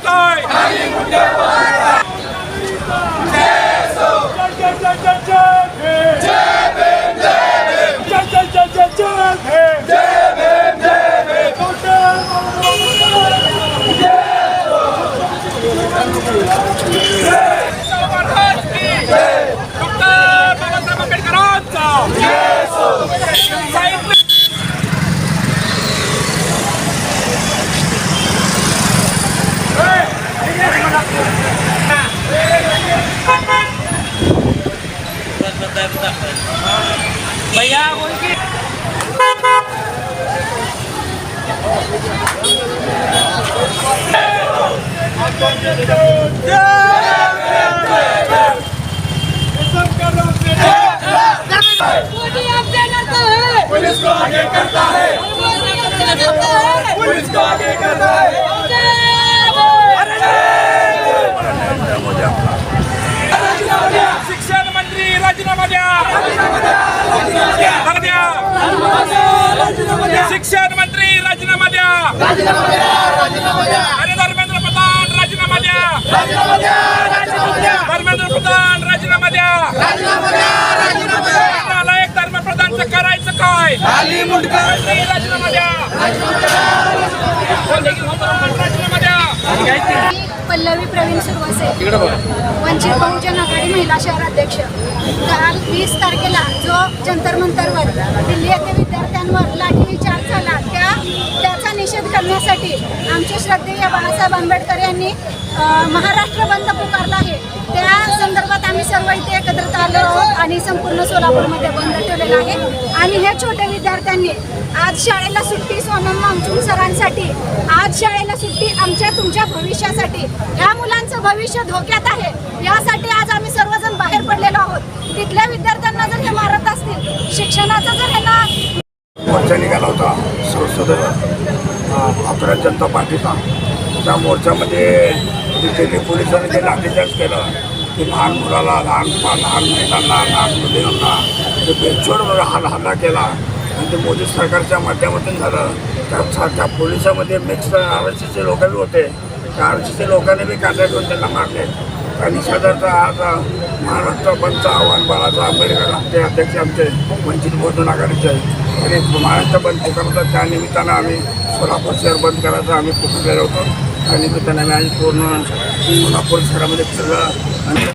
काय? भैया बोल पुलिस को आगे करता है, पुलिस को आगे करता है। शिक्षण मंत्री राजीनामा द्या, शिक्षण मंत्री राजीनामा द्या, अरे धर्मेंद्र प्रधान राजीनामा द्या, धर्मेंद्र प्रधान राजीनामा द्या, एक धर्म प्रधानचं करायचं काय? राजीनामा द्या, राजीनामा द्या। पल्लवी प्रवीण सुरवसे, वंचित बहुजन आघाडी महिला शहराध्यक्ष। काल 20 तारखेला जो जंतर मंतरवर दिल्ली येथे विद्यार्थ्यांवर लाठीचार्ज झाला त्याचा निषेध करण्यासाठी आमचे श्रद्धेय बाळासाहेब आंबेडकर यांनी महाराष्ट्र बंद पुकारला आहे। त्या संदर्भात आम्ही सर्व इथे एकत्रित आलो आहोत आणि संपूर्ण सोलापूरमध्ये बंद ठेवलेला आहे। आणि हे छोट्या विद्यार्थ्यांनी आज शाळेला सुट्टी, सोनम वांगचूक सरांसाठी आज शाळेला सुट्टी, आमच्या तुमच्या भविष्यासाठी। या मुलांचं भविष्य धोक्यात आहे, यासाठी आज आम्ही सर्वजण बाहेर पडलेलो आहोत। तिथल्या विद्यार्थ्यांना जर हे मारत असतील, शिक्षणाचा जर ह्यांना मोर्चा निघाला होता संसदेवर भारतीय जनता पार्टीचा, त्या मोर्चामध्ये तिथे पोलिसांनी जे लाठीचार्ज केलं की लहान मुलाला, लहान महिलांना, लहान मुलींना ते बेछोड हल्ला केला आणि ते मोदी सरकारच्या माध्यमातून झालं। त्या पोलिसामध्ये मिक्स RSSचे लोक बी होते, त्या RSSच्या लोकांनी बी कांदा घेऊन त्यांना मारले। त्या निषेधार्थ आज महाराष्ट्र बंदचं आव्हान बाळासाहेब आंबेडकर आमचे अध्यक्ष, आमचे वंचित बहुजन आघाडीचे आणि महाराष्ट्र बंद पुकारला। त्या निमित्तानं आम्ही सोलापूर शहर बंद करायचं आम्ही पुकारलेलो होतो। त्या निमित्तानं आम्ही आज पूर्ण सोलापूर शहरामध्ये फिरलं आणि